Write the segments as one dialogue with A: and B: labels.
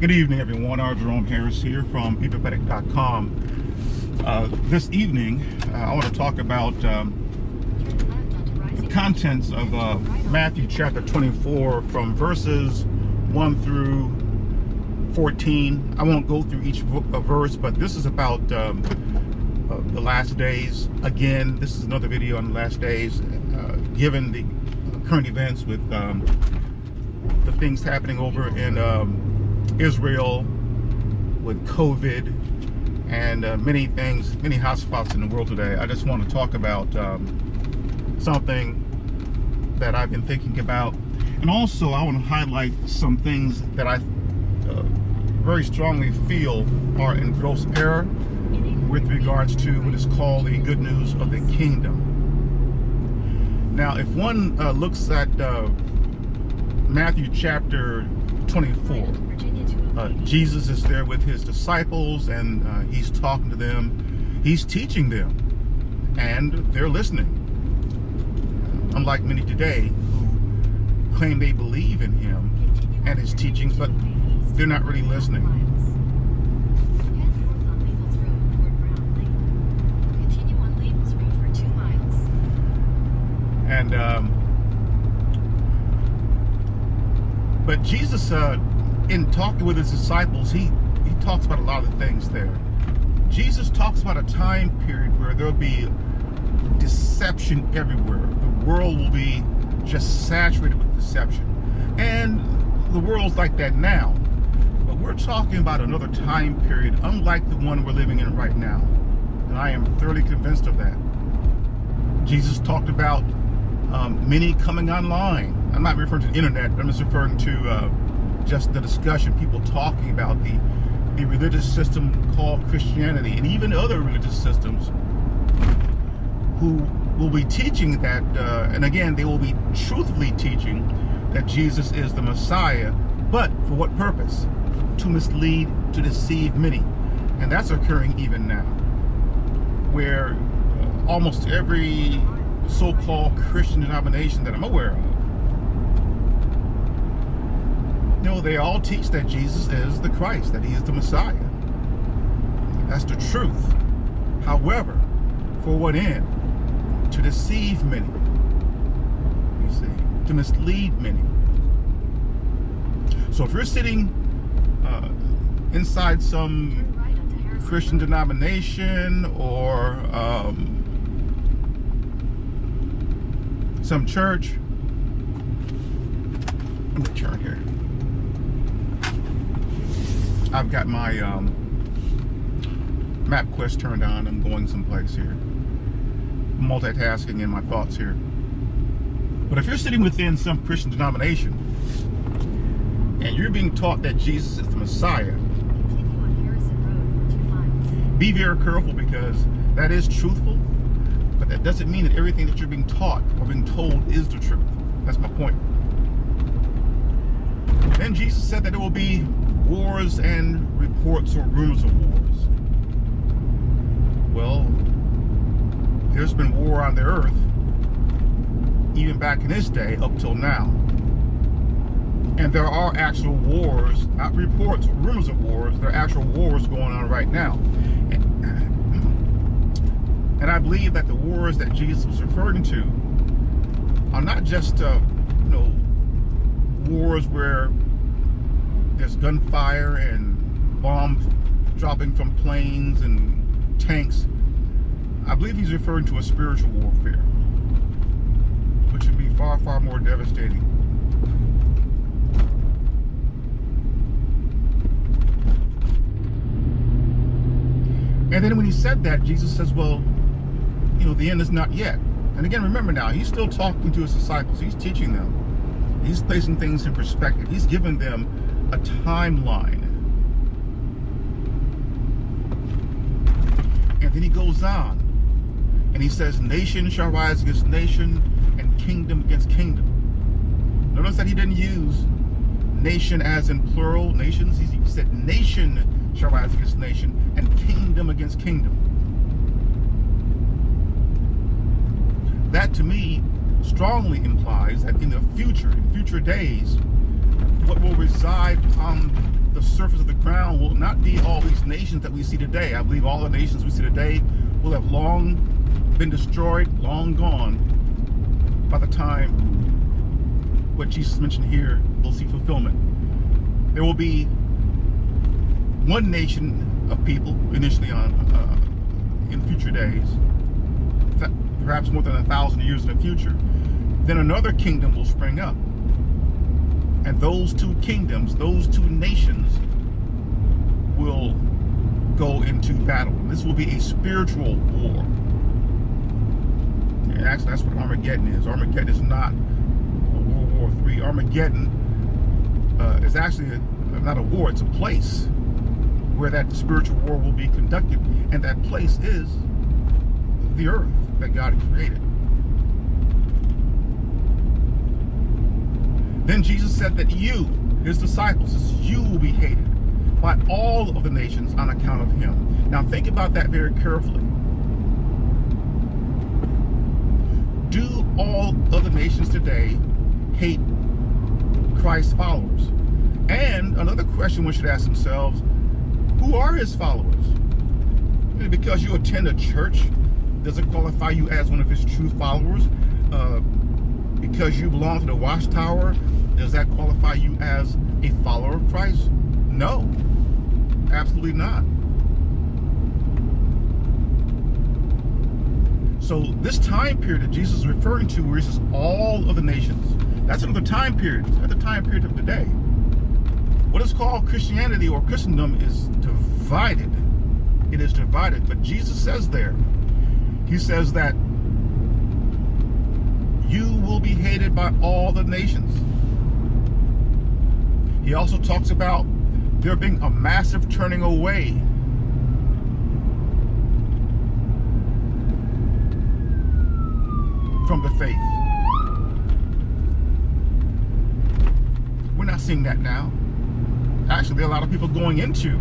A: Good evening, everyone. R. Jerome Harris here from BeProphetic.com. This evening, I want to talk about the contents of Matthew chapter 24 from verses 1 through 14. I won't go through each verse, but this is about the last days. Again, this is another video on the last days, given the current events with the things happening over in Israel with COVID and many things, many hotspots in the world today. I just want to talk about something that I've been thinking about, and also I want to highlight some things that I very strongly feel are in gross error with regards to what is called the good news of the kingdom. Now, if one looks at Matthew chapter 24, Jesus is there with his disciples, and he's talking to them, he's teaching them, and they're listening. Unlike many today who claim they believe in him and his teachings, but they're not really listening. And but Jesus, in talking with his disciples, he talks about a lot of things there. Jesus talks about a time period where there'll be deception everywhere. The world will be just saturated with deception. And the world's like that now. But we're talking about another time period, unlike the one we're living in right now. And I am thoroughly convinced of that. Jesus talked about many coming online. I'm not referring to the internet, but I'm just referring to just the discussion, people talking about the religious system called Christianity, and even other religious systems who will be teaching that, and again, they will be truthfully teaching that Jesus is the Messiah, but for what purpose? To mislead, to deceive many. And that's occurring even now, where almost every so-called Christian denomination that I'm aware of, they all teach that Jesus is the Christ, that he is the Messiah. That's the truth. However, for what end? To deceive many, you see, to mislead many. So if you're sitting inside some Christian denomination or some church, let me turn here. I've got my MapQuest turned on. I'm going someplace here. Multitasking in my thoughts here. But if you're sitting within some Christian denomination and you're being taught that Jesus is the Messiah, be very careful, because that is truthful, but that doesn't mean that everything that you're being taught or being told is the truth. That's my point. Then Jesus said that there will be wars and reports or rumors of wars. Well, there's been war on the earth even back in his day up till now. And there are actual wars, not reports or rumors of wars, there are actual wars going on right now. And I believe that the wars that Jesus was referring to are not just wars where there's gunfire and bombs dropping from planes and tanks. I believe he's referring to a spiritual warfare, which would be far, far more devastating. And then when he said that, Jesus says, well, the end is not yet. And again, remember now, he's still talking to his disciples. He's teaching them. He's placing things in perspective. He's giving them a timeline. And then he goes on and he says, nation shall rise against nation and kingdom against kingdom. Notice that he didn't use nation as in plural nations. He said nation shall rise against nation and kingdom against kingdom. That to me strongly implies that in the future, in future days, what will reside on the surface of the ground will not be all these nations that we see today. I believe all the nations we see today will have long been destroyed, long gone, by the time what Jesus mentioned here will see fulfillment. There will be one nation of people initially on in future days, perhaps more than 1,000 years in the future. Then another kingdom will spring up, and those two kingdoms, those two nations, will go into battle. This will be a spiritual war. And actually, that's what Armageddon is. Armageddon is not a World War III. Armageddon is actually not a war, it's a place where that spiritual war will be conducted, and that place is the earth that God created. Then Jesus said that you, his disciples, you will be hated by all of the nations on account of him. Now think about that very carefully. Do all other nations today hate Christ's followers? And another question one should ask themselves, who are his followers? Because you attend a church doesn't qualify you as one of his true followers. Because you belong to the Watchtower, does that qualify you as a follower of Christ? No, absolutely not. So this time period that Jesus is referring to, where he says all of the nations, that's another time period. It's not the time period of today. What is called Christianity or Christendom is divided. It is divided. But Jesus says there, he says that you will be hated by all the nations. He also talks about there being a massive turning away from the faith. We're not seeing that now. Actually, there are a lot of people going into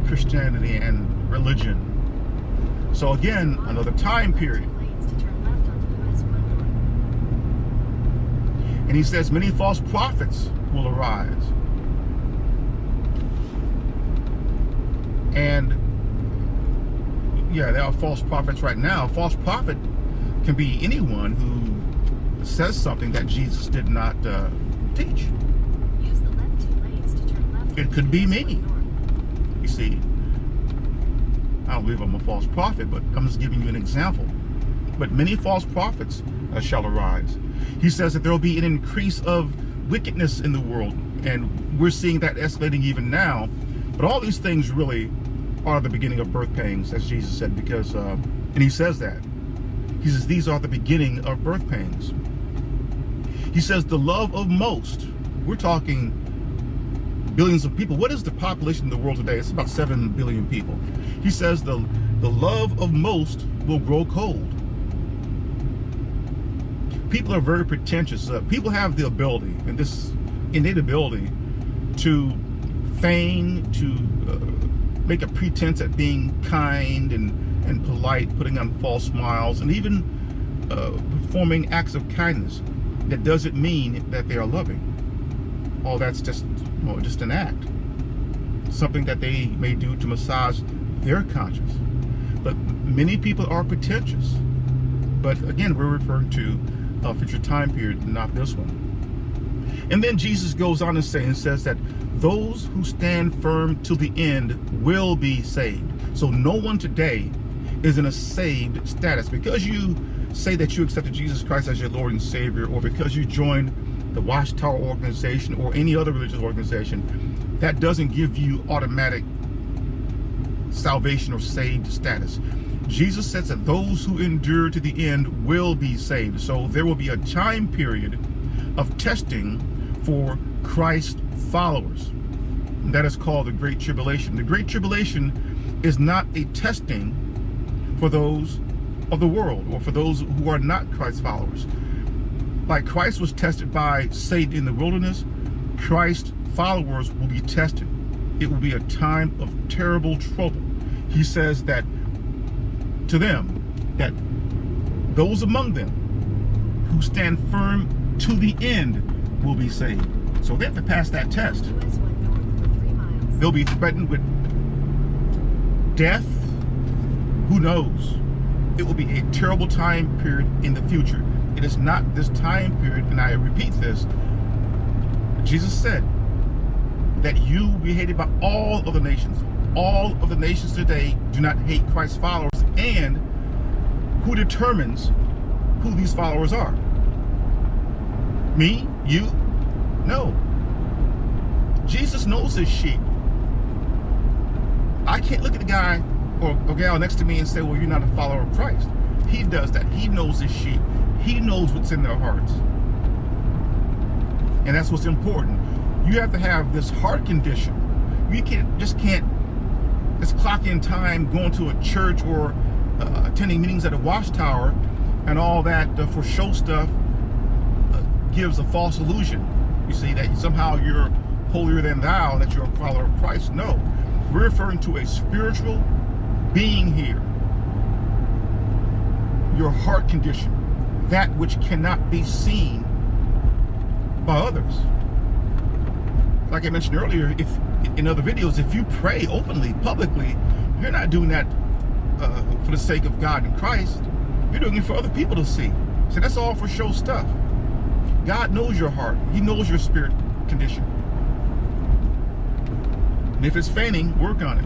A: Christianity and religion. So again, another time period. And he says many false prophets will arise. And yeah, there are false prophets right now. A false prophet can be anyone who says something that Jesus did not teach. It could be me. You see, I don't believe I'm a false prophet, but I'm just giving you an example. But many false prophets shall arise. He says that there will be an increase of wickedness in the world, and we're seeing that escalating even now. But all these things really are the beginning of birth pangs, as Jesus said, because, and he says that. He says these are the beginning of birth pangs. He says the love of most, we're talking billions of people. What is the population in the world today? It's about 7 billion people. He says the love of most will grow cold. People are very pretentious. People have the ability, and this innate ability, to feign, to make a pretense at being kind and polite, putting on false smiles, and even performing acts of kindness. That doesn't mean that they are loving. Oh, that's just an act. Something that they may do to massage their conscience. But many people are pretentious. But again, we're referring to a future time period, not this one. And then Jesus goes on to say and says that those who stand firm till the end will be saved. So no one today is in a saved status. Because you say that you accepted Jesus Christ as your Lord and Savior, or because you joined the Watchtower organization or any other religious organization, that doesn't give you automatic salvation or saved status. Jesus says that those who endure to the end will be saved. So there will be a time period of testing for Christ followers. That is called the Great Tribulation. The Great Tribulation is not a testing for those of the world or for those who are not Christ followers. Like Christ was tested by Satan in the wilderness, Christ followers will be tested. It will be a time of terrible trouble. He says that to them, that those among them who stand firm to the end will be saved. So they have to pass that test. They'll be threatened with death. Who knows? It will be a terrible time period in the future. It is not this time period, and I repeat this. Jesus said that you will be hated by all of the nations. All of the nations today do not hate Christ's followers. And who determines who these followers are? Me? You? No. Jesus knows his sheep. I can't look at the guy or gal next to me and say, well, you're not a follower of Christ. He does that. He knows his sheep. He knows what's in their hearts. And that's what's important. You have to have this heart condition. You can't just clock in time going to a church or attending meetings at a watchtower and all that for show stuff gives a false illusion. You see that somehow you're holier than thou, that you're a follower of Christ. No, we're referring to a spiritual being here. Your heart condition, that which cannot be seen by others. Like I mentioned earlier, if in other videos, if you pray openly, publicly, you're not doing that for the sake of God and Christ. You're doing it for other people to see. So that's all for show stuff. God knows your heart. He knows your spirit condition. And if it's feigning, work on it.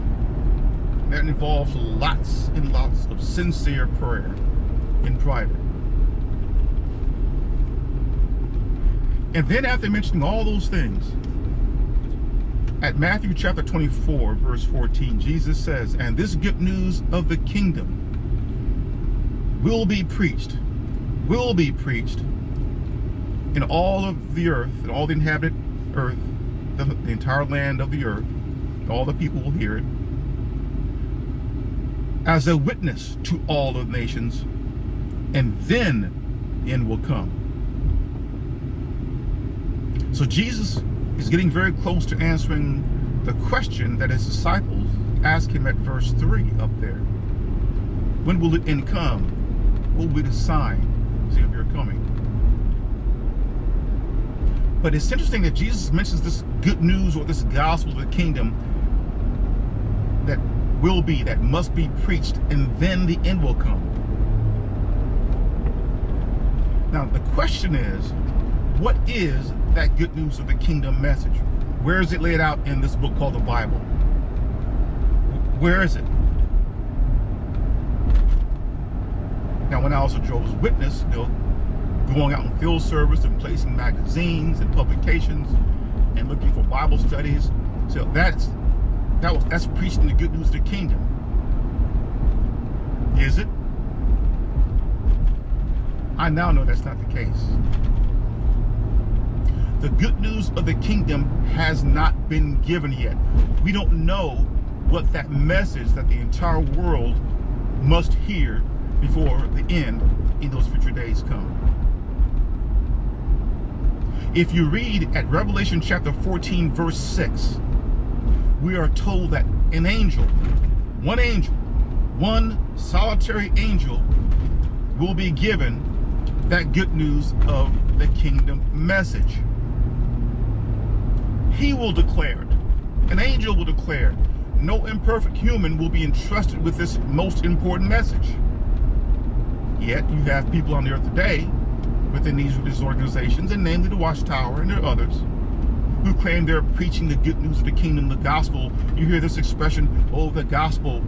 A: That involves lots and lots of sincere prayer in private. And then after mentioning all those things, at Matthew chapter 24, verse 14, Jesus says, and this good news of the kingdom will be preached in all of the earth, and all the inhabited earth, the entire land of the earth, all the people will hear it, as a witness to all the nations, and then the end will come. So Jesus is getting very close to answering the question that his disciples asked him at verse 3 up there. When will the end come? What will be the sign of your coming? But it's interesting that Jesus mentions this good news or this gospel of the kingdom that must be preached, and then the end will come. Now the question is, what is that good news of the kingdom message? Where is it laid out in this book called the Bible? Where is it? Now, when I was a Jehovah's Witness, going out in field service and placing magazines and publications and looking for Bible studies, so that's preaching the good news of the kingdom. Is it? I now know that's not the case. The good news of the kingdom has not been given yet. We don't know what that message that the entire world must hear before the end in those future days come. If you read at Revelation chapter 14, verse 6, we are told that an angel, one solitary angel will be given that good news of the kingdom message. He will declare it. An angel will declare it. No imperfect human will be entrusted with this most important message. Yet you have people on the earth today within these religious organizations, and namely the Watchtower and there are others, who claim they're preaching the good news of the kingdom, the gospel. You hear this expression, oh, the gospel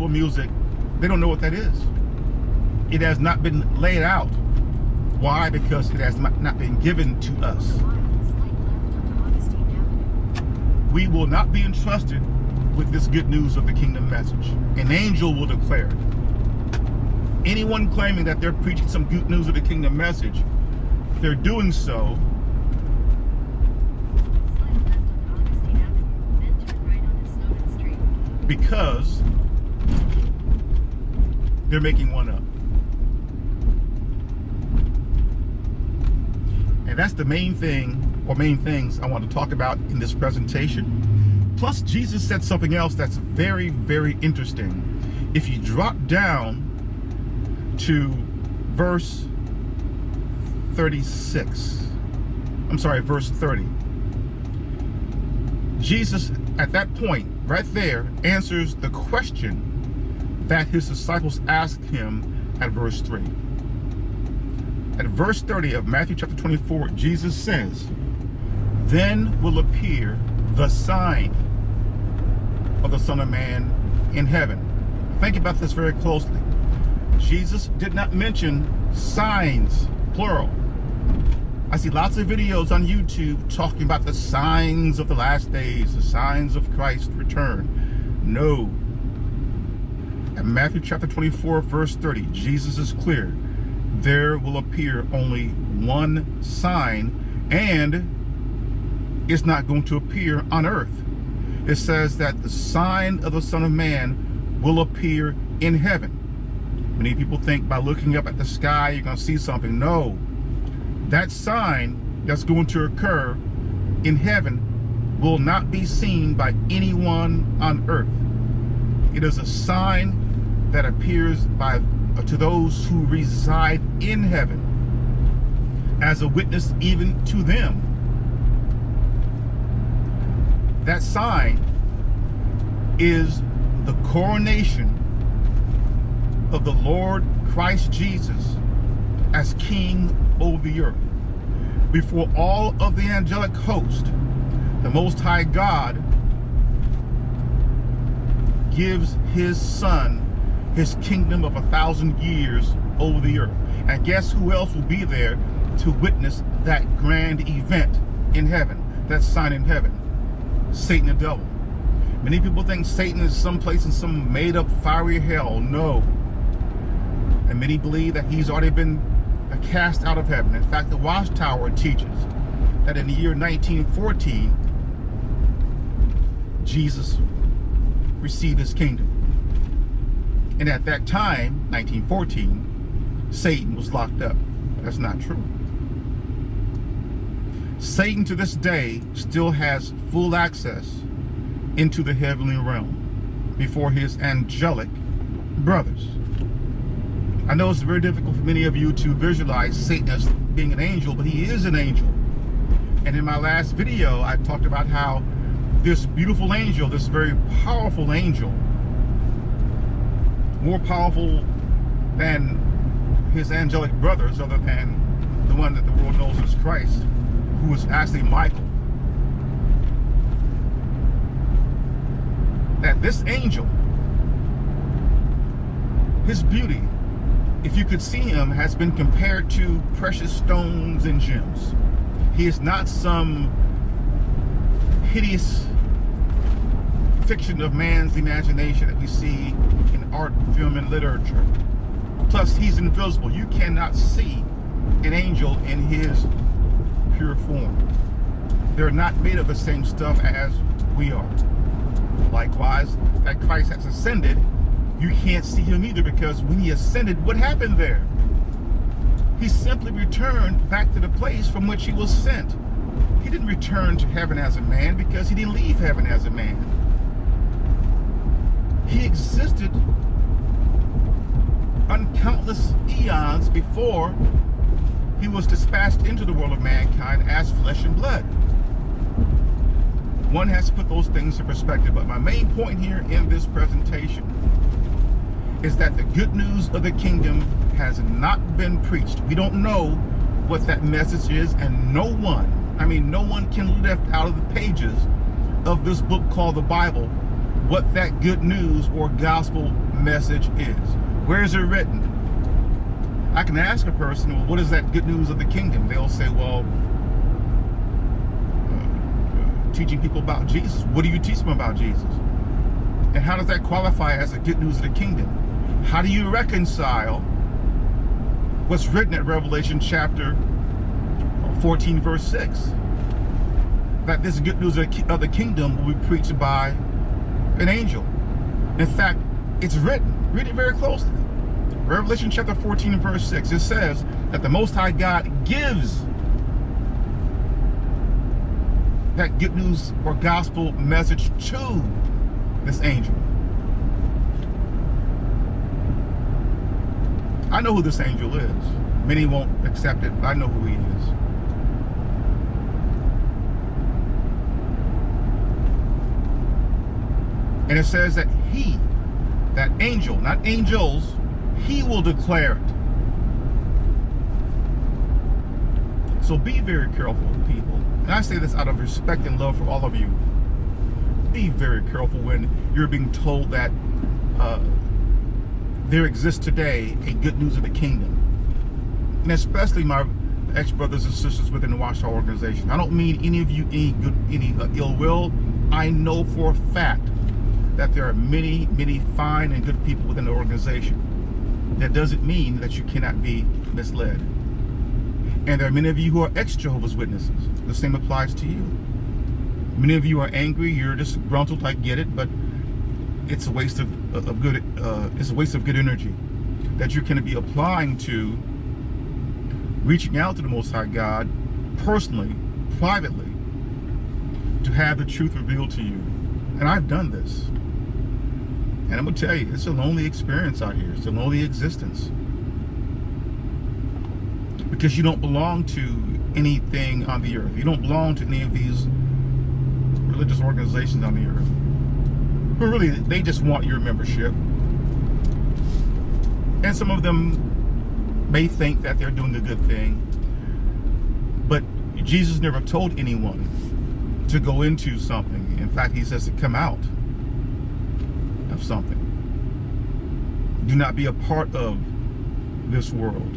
A: music. They don't know what that is. It has not been laid out. Why? Because it has not been given to us. We will not be entrusted with this good news of the kingdom message. An angel will declare it. Anyone claiming that they're preaching some good news of the kingdom message, they're doing so because they're making one up. And that's the main thing, or main things I want to talk about in this presentation. Plus, Jesus said something else that's very, very interesting. If you drop down to verse 36, I'm sorry, verse 30. Jesus, at that point, right there, answers the question that his disciples asked him at verse 3. At verse 30 of Matthew chapter 24, Jesus says, "Then will appear the sign of the Son of Man in heaven." Think about this very closely. Jesus did not mention signs, plural. I see lots of videos on YouTube talking about the signs of the last days, the signs of Christ's return. No. At Matthew chapter 24, verse 30, Jesus is clear. There will appear only one sign, and it's not going to appear on earth. It says that the sign of the Son of Man will appear in heaven. Many people think by looking up at the sky, you're going to see something. No. That sign that's going to occur in heaven will not be seen by anyone on earth. It is a sign that appears to those who reside in heaven as a witness even to them. That sign is the coronation of the Lord Christ Jesus as King over the earth. Before all of the angelic host, the Most High God gives his Son his kingdom of 1,000 years over the earth. And guess who else will be there to witness that grand event in heaven, that sign in heaven? Satan the devil. Many people think Satan is someplace in some made-up fiery hell. No. And many believe that he's already been cast out of heaven. In fact, the Watchtower teaches that in the year 1914, Jesus received his kingdom. And at that time, 1914, Satan was locked up. That's not true. Satan to this day still has full access into the heavenly realm before his angelic brothers. I know it's very difficult for many of you to visualize Satan as being an angel, but he is an angel. And in my last video, I talked about how this beautiful angel, this very powerful angel, more powerful than his angelic brothers, other than the one that the world knows as Christ, who is actually Michael, that this angel, his beauty, if you could see him, has been compared to precious stones and gems. He is not some hideous fiction of man's imagination that we see in art, film, and literature. Plus, he's invisible. You cannot see an angel in his pure form. They're not made of the same stuff as we are. Likewise, that Christ has ascended, you can't see him either, because when he ascended, what happened there? He simply returned back to the place from which he was sent. He didn't return to heaven as a man, because he didn't leave heaven as a man. He existed on countless eons before he was dispatched into the world of mankind as flesh and blood. One has to put those things in perspective. But my main point here in this presentation is that the good news of the kingdom has not been preached. We don't know what that message is, and no one can lift out of the pages of this book called the Bible what that good news or gospel message is. Where is it written? I can ask a person, well, what is that good news of the kingdom? They'll say, well, teaching people about Jesus. What do you teach them about Jesus? And how does that qualify as the good news of the kingdom? How do you reconcile what's written at Revelation chapter 14, verse 6? That this good news of the kingdom will be preached by an angel. In fact, it's written. Read it very closely. Revelation chapter 14 and verse 6. It says that the Most High God gives that good news or gospel message to this angel. I know who this angel is. Many won't accept it, but I know who he is. And it says that he, that angel, not angels, he will declare it. So be very careful, people. And I say this out of respect and love for all of you. Be very careful when you're being told that there exists today a good news of the kingdom. And especially my ex-brothers and sisters within the Watchtower organization. I don't mean any of you any ill will. I know for a fact that there are many, many fine and good people within the organization. That doesn't mean that you cannot be misled. And there are many of you who are ex-Jehovah's Witnesses. The same applies to you. Many of you are angry, you're disgruntled, I get it, but it's a waste of good energy that you can be applying to reaching out to the Most High God personally, privately, to have the truth revealed to you. And I've done this. And I'm going to tell you, it's a lonely experience out here. It's a lonely existence. Because you don't belong to anything on the earth. You don't belong to any of these religious organizations on the earth. But really, they just want your membership. And some of them may think that they're doing a good thing. But Jesus never told anyone to go into something. In fact, he says to come out of something. Do not be a part of this world.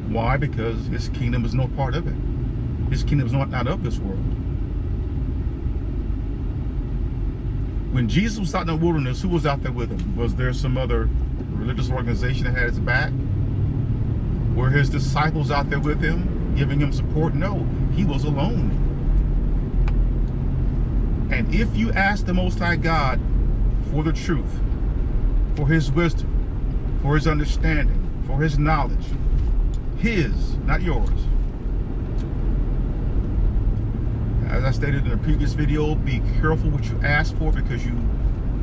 A: Why? Because his kingdom is no part of it. His kingdom is not of this world. When Jesus was out in the wilderness, who was out there with him? Was there some other religious organization that had his back? Were his disciples out there with him, giving him support? No, he was alone. And if you ask the Most High God for the truth, for his wisdom, for his understanding, for his knowledge, his, not yours. As I stated in a previous video, be careful what you ask for, because you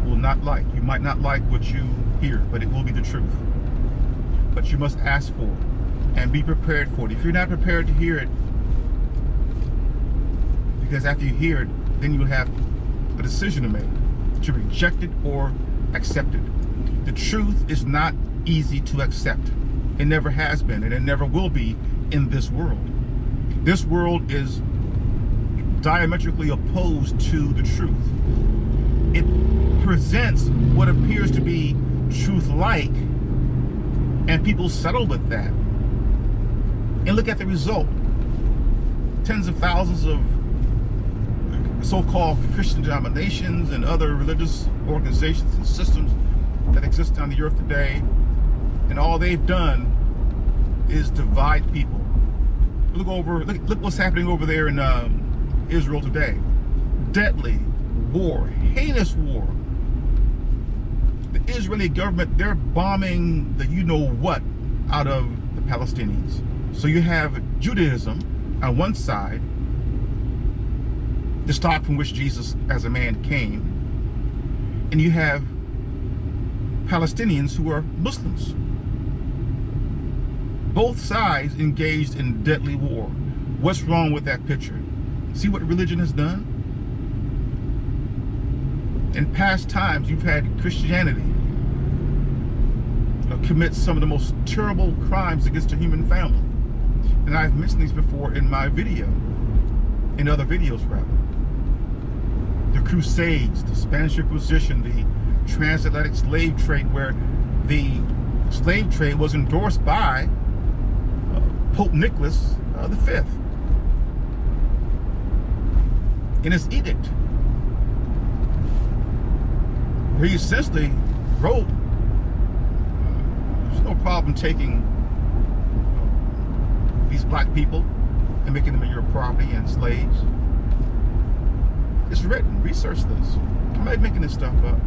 A: will not like. You might not like what you hear, but it will be the truth. But you must ask for it and be prepared for it. If you're not prepared to hear it, because after you hear it, then you have a decision to make, to reject it or accept it. The truth is not easy to accept. It never has been, and it never will be in this world. This world is diametrically opposed to the truth. It presents what appears to be truth-like, and people settle with that. And look at the result. Tens of thousands of so-called Christian denominations and other religious organizations and systems that exist on the earth today, and all they've done is divide people. Look what's happening over there in Israel today. Deadly war, heinous war. The Israeli government, they're bombing the you-know-what out of the Palestinians. So you have Judaism on one side, the stock from which Jesus as a man came, and you have Palestinians who are Muslims. Both sides engaged in deadly war. What's wrong with that picture? See what religion has done? In past times, you've had Christianity commit some of the most terrible crimes against the human family. And I've mentioned these before in my video, in other videos rather. The Crusades, the Spanish Inquisition, the transatlantic slave trade, where the slave trade was endorsed by Pope Nicholas V in his edict, where he essentially wrote, there's no problem taking these black people and making them your property and slaves. It's written. Research this. I'm not making this stuff up.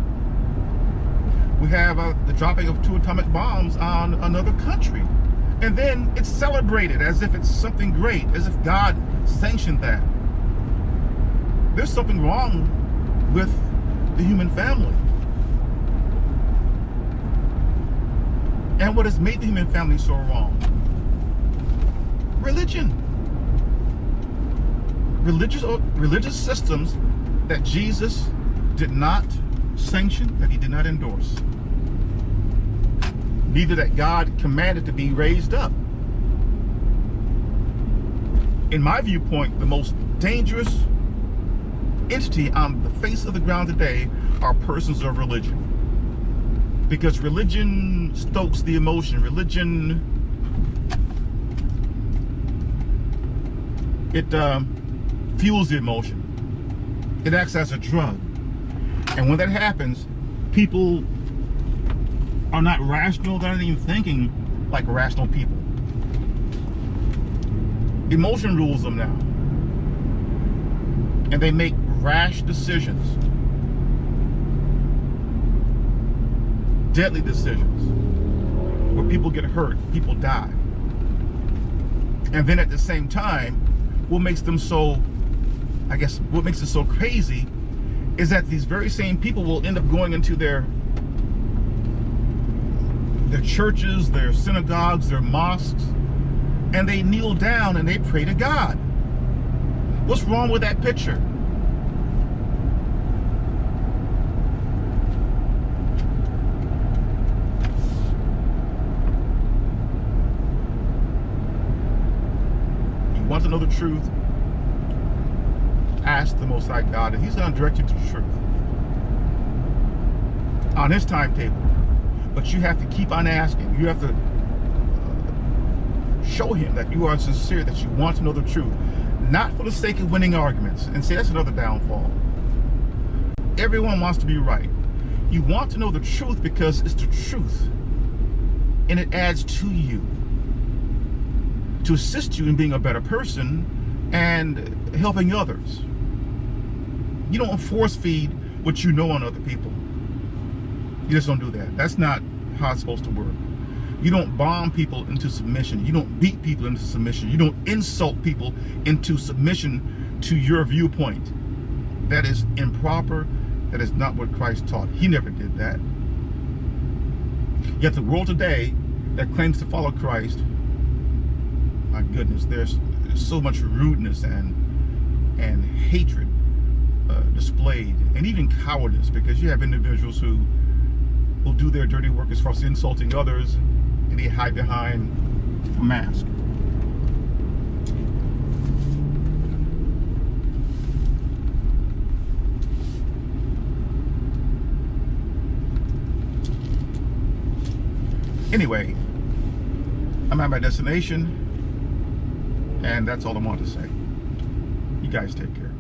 A: We have the dropping of 2 atomic bombs on another country, and then it's celebrated as if it's something great, as if God sanctioned that. There's something wrong with the human family. And what has made the human family so wrong? Religion. Religious systems that Jesus did not sanction, that he did not endorse. Neither that God commanded to be raised up. In my viewpoint, the most dangerous entity on the face of the ground today are persons of religion. Because religion stokes the emotion. Religion, it fuels the emotion. It acts as a drug. And when that happens, people are not rational. They're not even thinking like rational people. Emotion rules them now. And they make rash decisions. Deadly decisions. Where people get hurt, people die. And then at the same time, what makes them so, I guess, what makes it so crazy is that these very same people will end up going into their churches, their synagogues, their mosques, and they kneel down and they pray to God. What's wrong with that picture? You want to know the truth? Ask the Most High God, and He's going to direct you to the truth on His timetable. But you have to keep on asking. You have to show Him that you are sincere, that you want to know the truth, not for the sake of winning arguments. And see, that's another downfall. Everyone wants to be right. You want to know the truth because it's the truth, and it adds to you, to assist you in being a better person and helping others. You don't force feed what you know on other people. You just don't do that. That's not how it's supposed to work. You don't bomb people into submission. You don't beat people into submission. You don't insult people into submission to your viewpoint. That is improper. That is not what Christ taught. He never did that. Yet the world today that claims to follow Christ, my goodness, there's so much rudeness and hatred displayed, and even cowardice, because you have individuals who will do their dirty work as far as insulting others, and they hide behind a mask. Anyway, I'm at my destination, and that's all I want to say. You guys take care.